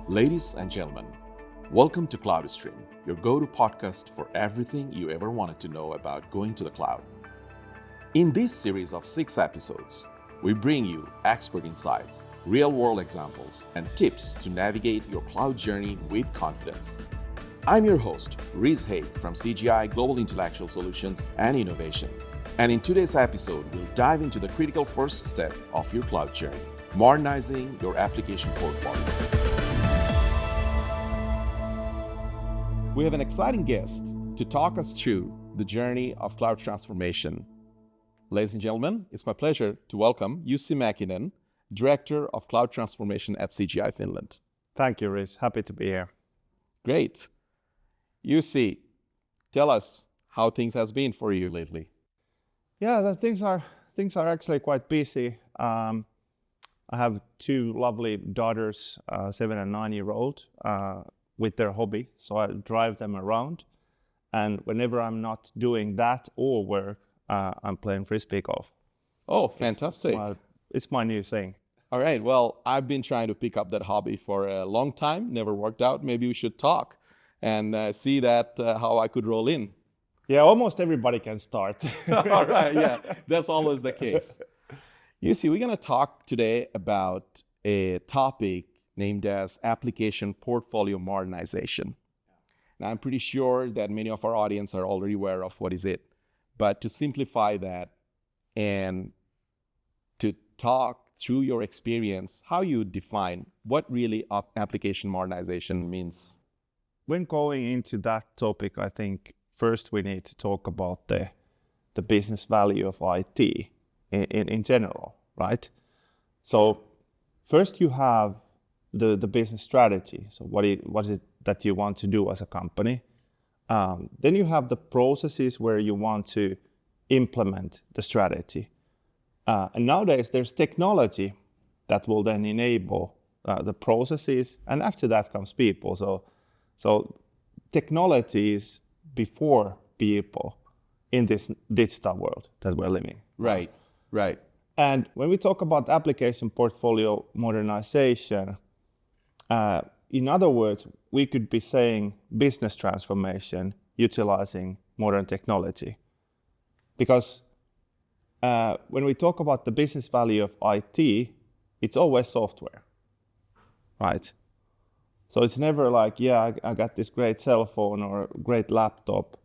Ladies and gentlemen, welcome to CloudStream, your go-to podcast for everything you ever wanted to know about going to the cloud. In this series of 6 episodes, we bring you expert insights, real-world examples, and tips to navigate your cloud journey with confidence. I'm your host, Riz Haque from CGI Global Intellectual Solutions and Innovation. And in today's episode, we'll dive into the critical first step of your cloud journey, modernizing your application portfolio. We have an exciting guest to talk us through the journey of cloud transformation. Ladies and gentlemen, it's my pleasure to welcome Jussi Mäkinen, Director of Cloud Transformation at CGI Finland. Thank you, Riz. Happy to be here. Great. Jussi, tell us how things has been for you lately. Yeah, things are actually quite busy. I have 2 lovely daughters, 7 and 9-year-old, with their hobby. So I drive them around. And whenever I'm not doing that or work, I'm playing frisbee golf. Oh, fantastic. It's my new thing. All right. Well, I've been trying to pick up that hobby for a long time. Never worked out. Maybe we should talk and see that how I could roll in. Yeah, almost everybody can start. All right. Yeah, that's always the case. You see, we're going to talk today about a topic named as application portfolio modernization. Now, I'm pretty sure that many of our audience are already aware of what is it. But to simplify that and to talk through your experience, how you define what really application modernization means. When going into that topic, I think first we need to talk about the business value of IT in general, right? So first you have the business strategy. So what is it that you want to do as a company? Then you have the processes where you want to implement the strategy. And nowadays there's technology that will then enable the processes, and after that comes people. So technology is before people in this digital world that we're living. Right. And when we talk about application portfolio modernization, in other words, we could be saying business transformation utilizing modern technology. Because when we talk about the business value of IT, it's always software, right? So it's never like, yeah, I got this great cell phone or great laptop.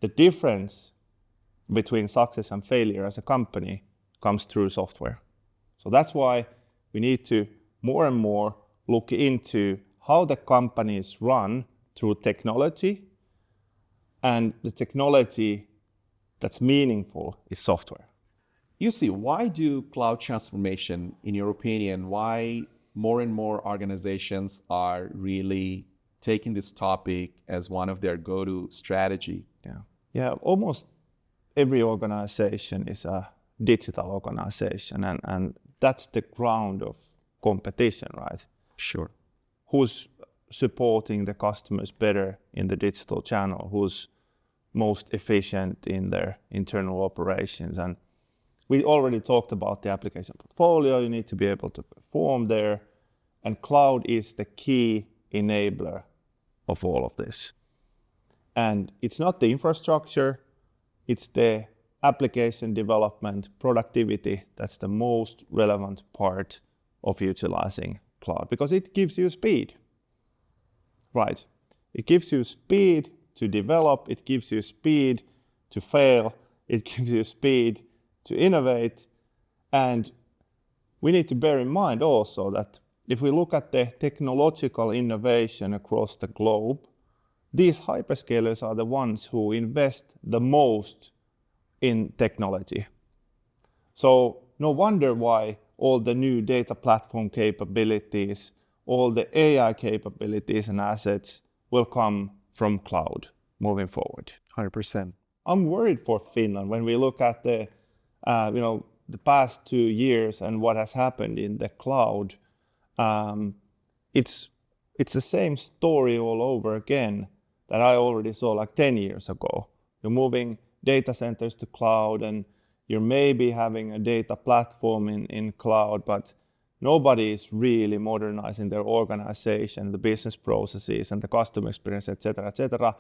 The difference between success and failure as a company comes through software. So that's why we need to more and more look into how the companies run through technology, and the technology that's meaningful is software. You see, why do cloud transformation, in your opinion, why more and more organizations are really taking this topic as one of their go-to strategy? Yeah, almost every organization is a digital organization, and that's the ground of competition, right? Sure. Who's supporting the customers better in the digital channel? Who's most efficient in their internal operations? And we already talked about the application portfolio. You need to be able to perform there. And cloud is the key enabler of all of this. And it's not the infrastructure, it's the application development, productivity, that's the most relevant part of utilizing cloud, because it gives you speed, right? It gives you speed to develop, it gives you speed to fail, it gives you speed to innovate. And we need to bear in mind also that if we look at the technological innovation across the globe, these hyperscalers are the ones who invest the most in technology. So no wonder why all the new data platform capabilities, all the AI capabilities and assets will come from cloud moving forward. 100%. I'm worried for Finland when we look at the past 2 years and what has happened in the cloud. It's the same story all over again that I already saw like 10 years ago. You're moving data centers to cloud, and you're maybe having a data platform in cloud, but nobody is really modernizing their organization, the business processes and the customer experience, etc.,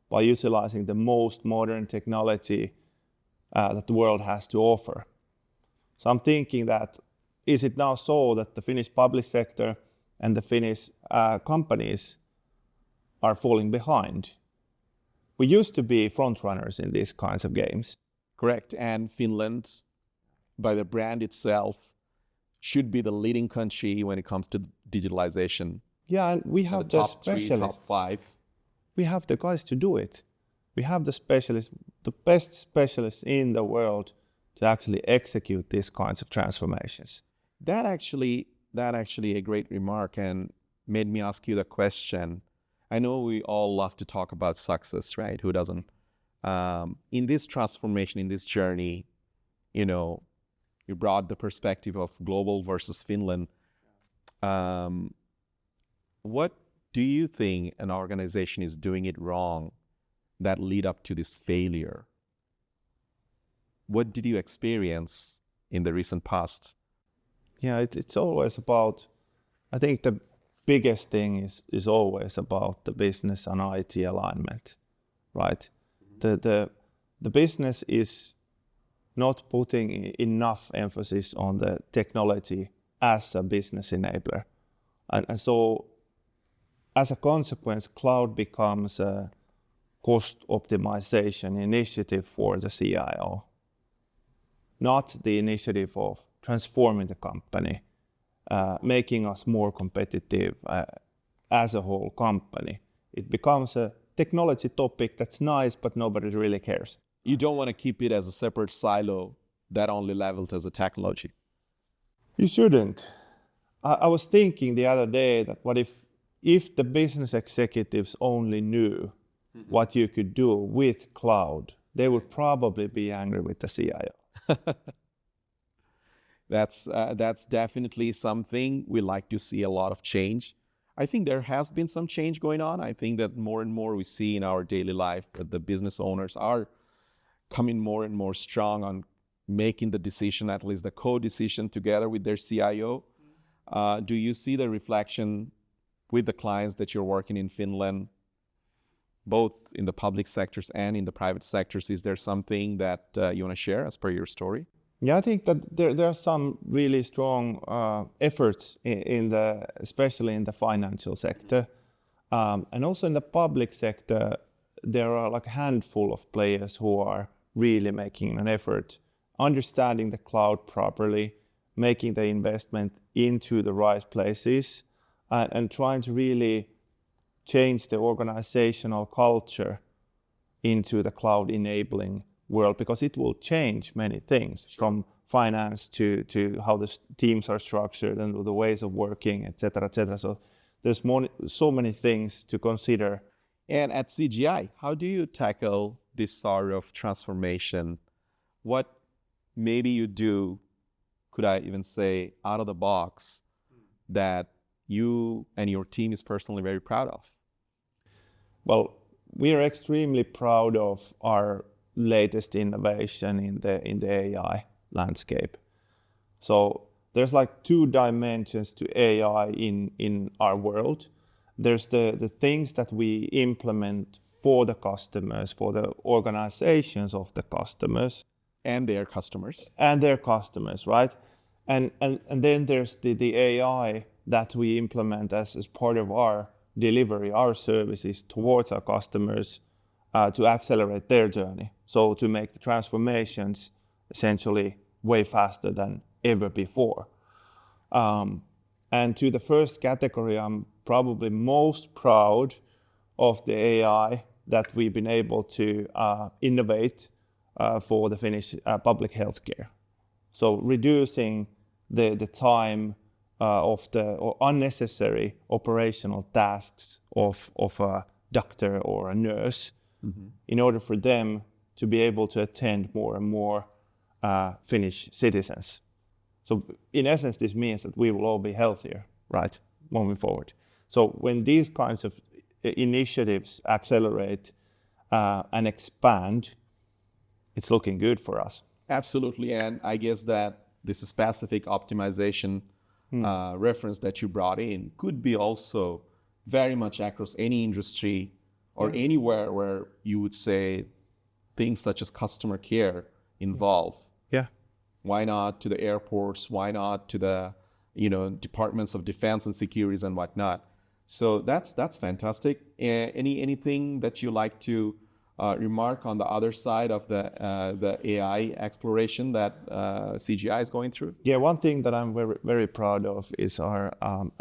by utilizing the most modern technology that the world has to offer. So I'm thinking that, is it now so that the Finnish public sector and the Finnish companies are falling behind? We used to be front runners in these kinds of games. Correct. And Finland, by the brand itself, should be the leading country when it comes to digitalization. Yeah, and we have the the top 3, specialists. top 5. We have the guys to do it. We have the specialists, the best specialists in the world to actually execute these kinds of transformations. That actually a great remark and made me ask you the question. I know we all love to talk about success, right? Who doesn't? In this transformation, in this journey, you brought the perspective of global versus Finland. What do you think an organization is doing it wrong that lead up to this failure? What did you experience in the recent past? Yeah, it's always about, I think the biggest thing is always about the business and IT alignment, right? The business is not putting enough emphasis on the technology as a business enabler. And so as a consequence, cloud becomes a cost optimization initiative for the CIO, not the initiative of transforming the company, making us more competitive as a whole company. It becomes a technology topic that's nice, but nobody really cares. You don't want to keep it as a separate silo that only levels as a technology. You shouldn't. I was thinking the other day that what if the business executives only knew what you could do with cloud, they would probably be angry with the CIO. That's definitely something we like to see a lot of change. I think there has been some change going on. I think that more and more we see in our daily life that the business owners are coming more and more strong on making the decision, at least the co-decision together with their CIO. Do you see the reflection with the clients that you're working in Finland, both in the public sectors and in the private sectors? Is there something that you want to share as per your story? Yeah, I think that there are some really strong efforts especially in the financial sector. And also in the public sector, there are like a handful of players who are really making an effort, understanding the cloud properly, making the investment into the right places, and trying to really change the organizational culture into the cloud enabling world, because it will change many things from finance to how the teams are structured and the ways of working, etc., etc. So there's so many things to consider. And at CGI, how do you tackle this sort of transformation? What maybe you do, could I even say, out of the box that you and your team is personally very proud of? Well, we are extremely proud of our latest innovation in the AI landscape. So there's like 2 dimensions to AI in our world. There's the things that we implement for the customers, for the organizations of the customers. And their customers. And their customers, right? And then there's the AI that we implement as part of our delivery, our services towards our customers to accelerate their journey. So to make the transformations essentially way faster than ever before. And to the first category, I'm probably most proud of the AI that we've been able to innovate for the Finnish public healthcare. So reducing the time of or unnecessary operational tasks of a doctor or a nurse in order for them to be able to attend more and more Finnish citizens. So in essence, this means that we will all be healthier, right, moving forward. So when these kinds of initiatives accelerate and expand, it's looking good for us. Absolutely, and I guess that this specific optimization reference that you brought in could be also very much across any industry or anywhere where you would say things such as customer care involve. Yeah. Why not to the airports? Why not to the departments of defense and securities and whatnot? So that's fantastic. Anything that you like to remark on the other side of the AI exploration that CGI is going through? Yeah, one thing that I'm very, very proud of is our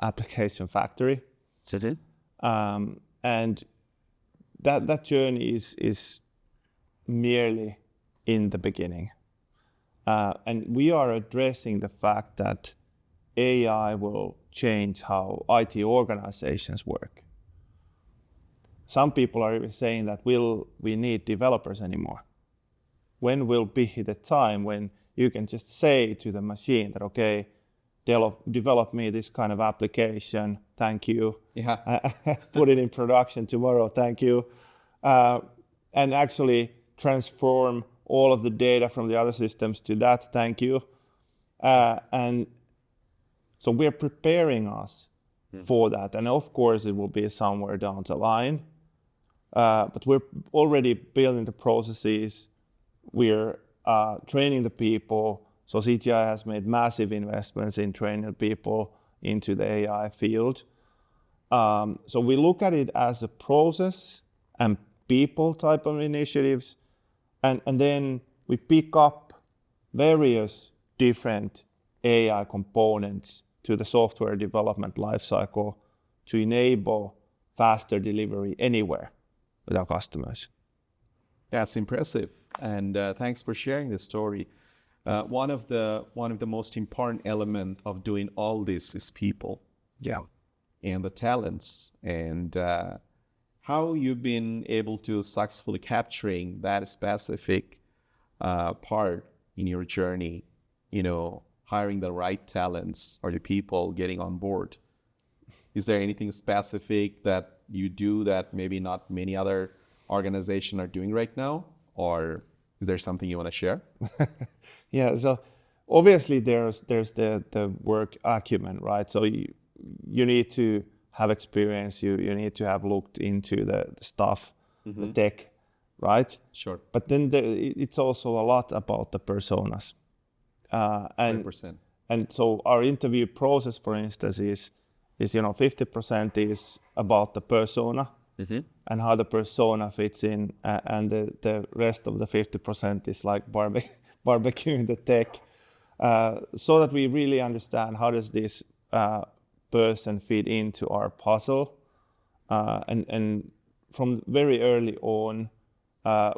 application factory. Is it? And that journey is merely in the beginning. And we are addressing the fact that AI will change how IT organizations work. Some people are even saying that will we need developers anymore? When will be the time when you can just say to the machine that, okay, develop me this kind of application, thank you. Yeah. Put it in production tomorrow, thank you. And actually transform all of the data from the other systems to that, thank you. And so we're preparing us for that. And of course, it will be somewhere down the line. But we're already building the processes. We're training the people. So CGI has made massive investments in training people into the AI field. So we look at it as a process and people type of initiatives. And then we pick up various different AI components to the software development lifecycle to enable faster delivery anywhere with our customers. That's impressive, and thanks for sharing this story. One of the most important element of doing all this is people. Yeah. And the talents, and how you've been able to successfully capturing that specific part in your journey, hiring the right talents or the people getting on board. Is there anything specific that you do that maybe not many other organizations are doing right now? Or is there something you want to share? Yeah, so obviously there's the work acumen, right? So you need to have experience, you need to have looked into the stuff, the tech, right? Sure. But then it's also a lot about the personas. And 100%. And so our interview process, for instance, is 50% is about the persona and how the persona fits in, and the rest of the 50% is like barbecuing the tech, so that we really understand how does this person fit into our puzzle, and from very early on,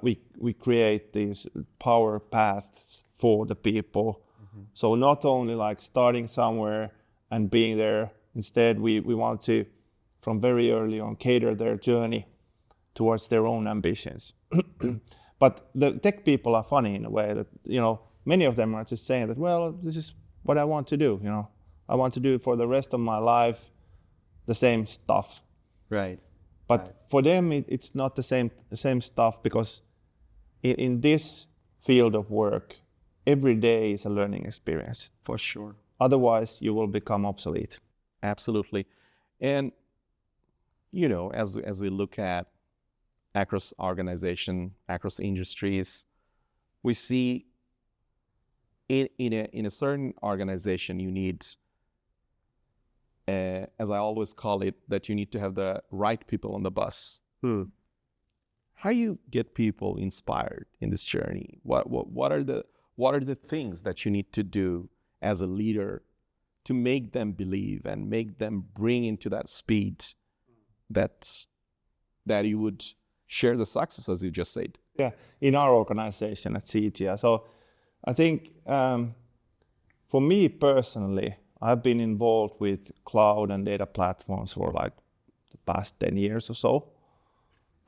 we create these power paths for the people. So not only like starting somewhere and being there, instead we want to, from very early on, cater their journey towards their own ambitions. But the tech people are funny in a way that, many of them are just saying that, well, this is what I want to do, I want to do for the rest of my life the same stuff. Right. But for them, it's not the same stuff, because in this field of work, every day is a learning experience. For sure. Otherwise, you will become obsolete. Absolutely. And, as we look at across organization, across industries, we see in a certain organization, you need, as I always call it, that you need to have the right people on the bus. How you get people inspired in this journey? What are the things that you need to do as a leader to make them believe and make them bring into that speed that you would share the success, as you just said? Yeah, in our organization at CGI. So I think for me personally, I've been involved with cloud and data platforms for like the past 10 years or so.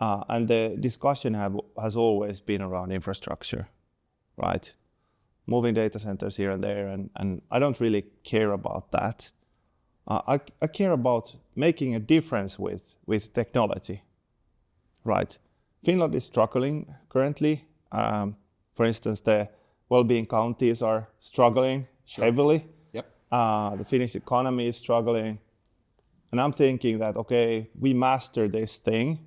And the discussion has always been around infrastructure, right? Moving data centers here and there, and I don't really care about that. I care about making a difference with technology, right? Finland is struggling currently. For instance, the well-being counties are struggling heavily. Yep. The Finnish economy is struggling. And I'm thinking that, okay, we master this thing,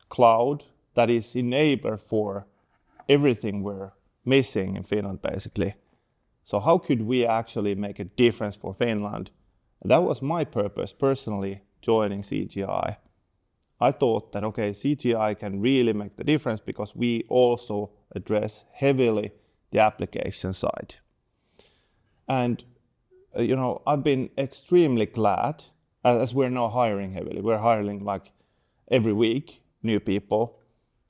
cloud, that is enabler for everything we're missing in Finland, basically. So how could we actually make a difference for Finland? And that was my purpose personally joining CGI. I thought that, okay, CGI can really make the difference because we also address heavily the application side. And, I've been extremely glad, as we're now hiring heavily. We're hiring like every week new people.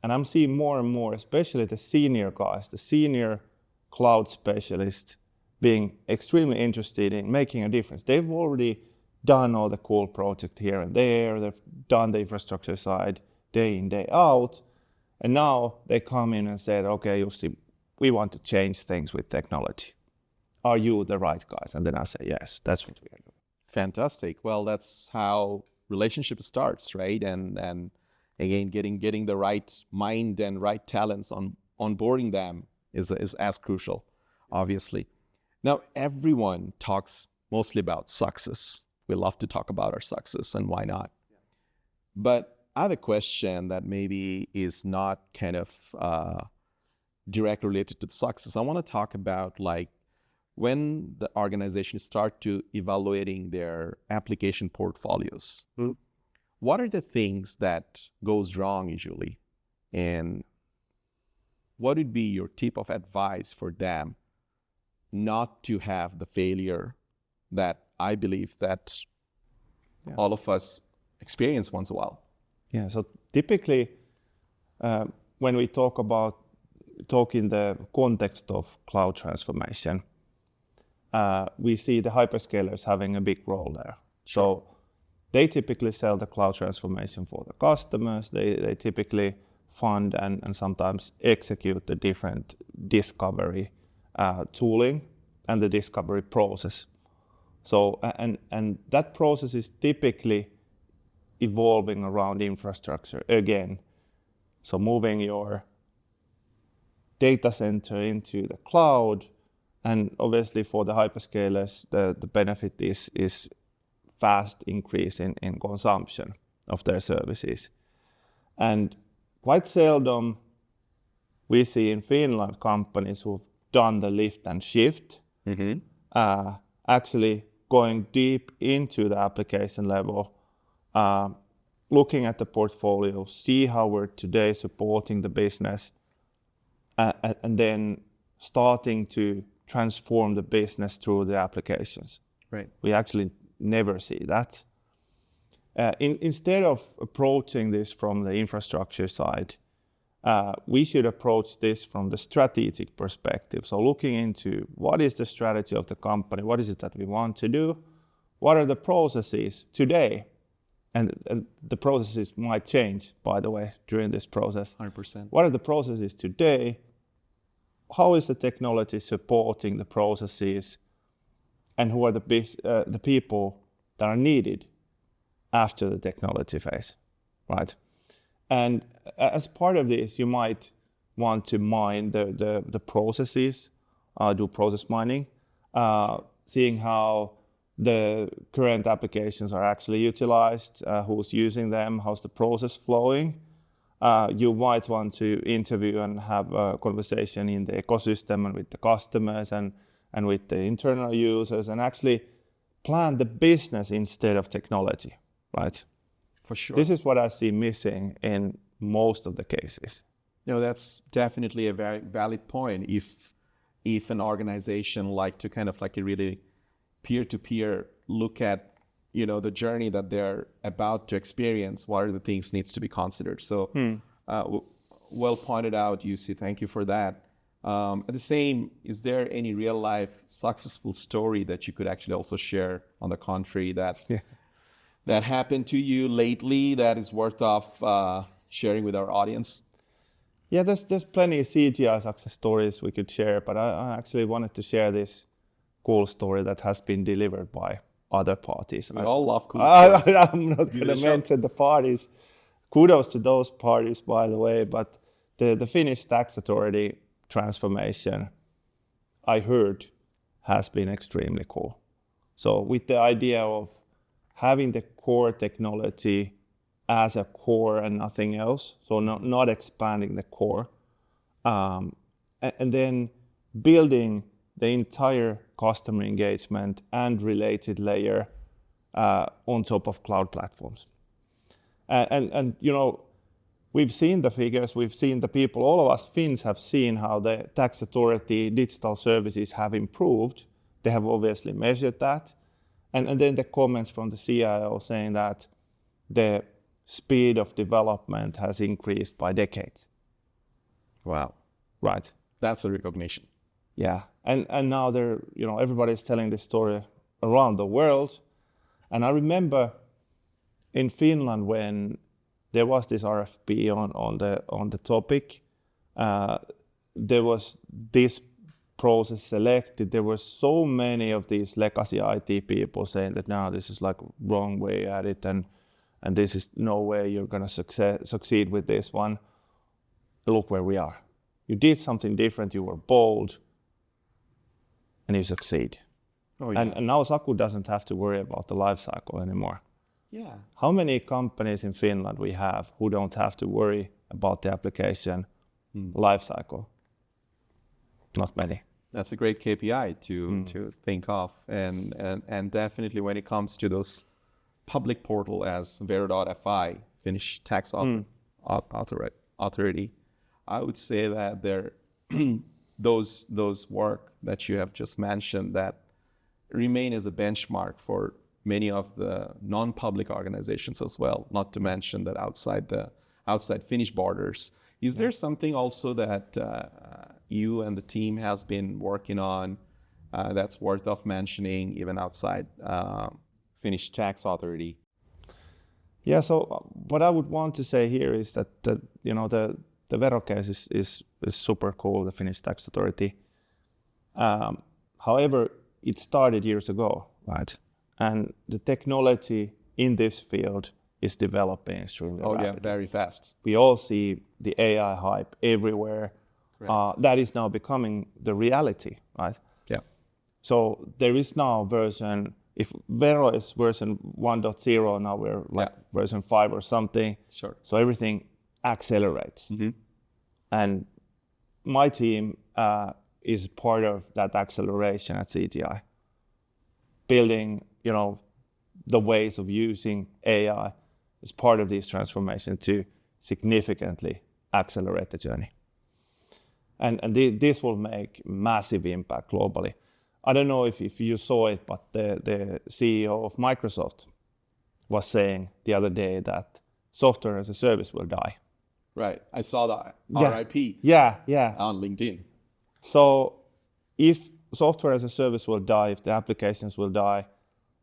And I'm seeing more and more, especially the senior guys, the senior cloud specialists, being extremely interested in making a difference. They've already done all the cool projects here and there. They've done the infrastructure side day in, day out. And now they come in and say, okay, Jussi, we want to change things with technology. Are you the right guys? And then I say, yes, that's what we are doing. Fantastic. Well, that's how relationship starts, right? And again, getting the right mind and right talents onboarding them is as crucial, obviously. Now, everyone talks mostly about success. We love to talk about our success, and why not? Yeah. But I have a question that maybe is not kind of directly related to the success. I want to talk about like when the organizations start to evaluating their application portfolios. Mm-hmm. What are the things that goes wrong usually? And what would be your tip of advice for them not to have the failure that I believe that all of us experience once in a while? Yeah, so typically when we talk in the context of cloud transformation, we see the hyperscalers having a big role there. So they typically sell the cloud transformation for the customers. They typically fund and sometimes execute the different discovery tooling and the discovery process. So and that process is typically evolving around infrastructure again. So moving your data center into the cloud, and obviously for the hyperscalers, the benefit is fast increase in consumption of their services. And quite seldom we see in Finland companies who've done the lift and shift, actually going deep into the application level, looking at the portfolio, see how we're today supporting the business, and then starting to transform the business through the applications. Right. We actually never see that. Instead of approaching this from the infrastructure side, we should approach this from the strategic perspective. So looking into what is the strategy of the company, what is it that we want to do, what are the processes today, and the processes might change, by the way, during this process. 100%. What are the processes today? How is the technology supporting the processes, and who are the people that are needed after the technology phase, right? And as part of this, you might want to mine the processes, do process mining, seeing how the current applications are actually utilized, who's using them, how's the process flowing. You might want to interview and have a conversation in the ecosystem and with the customers and with the internal users, and actually plan the business instead of technology, right? For sure. This is what I see missing in most of the cases. No, that's definitely a very valid point. If an organization like to kind of like a really peer-to-peer look at, the journey that they're about to experience, what are the things needs to be considered. So well pointed out, Jussi. Thank you for that. At the same, is there any real life successful story that you could actually also share on the contrary that happened to you lately that is worth of sharing with our audience? Yeah, there's plenty of CGI success stories we could share, but I actually wanted to share this cool story that has been delivered by other parties. We all love cool stories. I'm not going to mention the parties. Kudos to those parties, by the way, but the Finnish tax authority transformation, I heard, has been extremely cool. So with the idea of having the core technology as a core and nothing else, so not expanding the core, and then building the entire customer engagement and related layer on top of cloud platforms. And you know, we've seen the figures, we've seen the people, all of us Finns have seen how the tax authority digital services have improved. They have obviously measured that. And then the comments from the CIO saying that the speed of development has increased by decades. Wow. Right. That's a recognition. Yeah. And now they're, you know, everybody's telling this story around the world. And I remember in Finland when there was this RFP on the topic, there was this process selected. There were so many of these legacy IT people saying that now this is like wrong way at it, and this is no way you're gonna succeed with this one. Look where we are. You did something different. You were bold, and you succeed. Oh, yeah. And now Saku doesn't have to worry about the life cycle anymore. Yeah. How many companies in Finland we have who don't have to worry about the application life cycle? Not many. That's a great KPI to think of, and definitely when it comes to those public portal as Vero.fi, Finnish tax authority, I would say that there those work that you have just mentioned that remain as a benchmark for many of the non-public organizations as well. Not to mention that outside Finnish borders. Is there something also that you and the team has been working on that's worth of mentioning even outside Finnish tax authority? Yeah, so what I would want to say here is that you know, the Vero case is super cool, the Finnish tax authority. However, it started years ago, right? And the technology in this field is developing extremely rapidly. Yeah, very fast. We all see the AI hype everywhere. That is now becoming the reality, right? Yeah. So there is now if Vero is version 1.0, now we're like version 5 or something. Sure. So everything accelerates. Mm-hmm. And my team is part of that acceleration at CGI, building, you know, the ways of using AI as part of this transformation to significantly accelerate the journey. And this will make massive impact globally. I don't know if you saw it, but the CEO of Microsoft was saying the other day that software as a service will die. Right, I saw that, RIP on LinkedIn. So if software as a service will die, if the applications will die,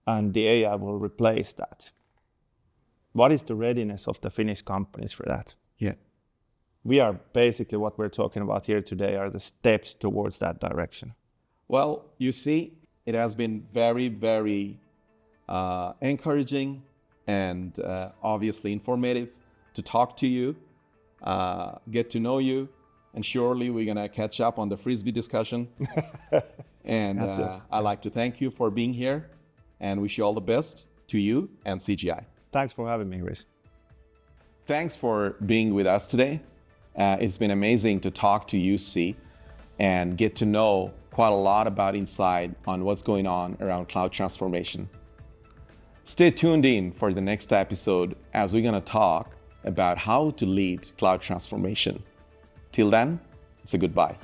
and the AI will replace that, what is the readiness of the Finnish companies for that? Yeah. We are basically, what we're talking about here today are the steps towards that direction. Well, you see, it has been very, very encouraging and obviously informative to talk to you, get to know you, and surely we're going to catch up on the Frisbee discussion. And I'd like to thank you for being here and wish you all the best to you and CGI. Thanks for having me, Riz. Thanks for being with us today. It's been amazing to talk to Jussi and get to know quite a lot about insight on what's going on around cloud transformation. Stay tuned in for the next episode as we're going to talk about how to lead cloud transformation. Till then, it's a goodbye.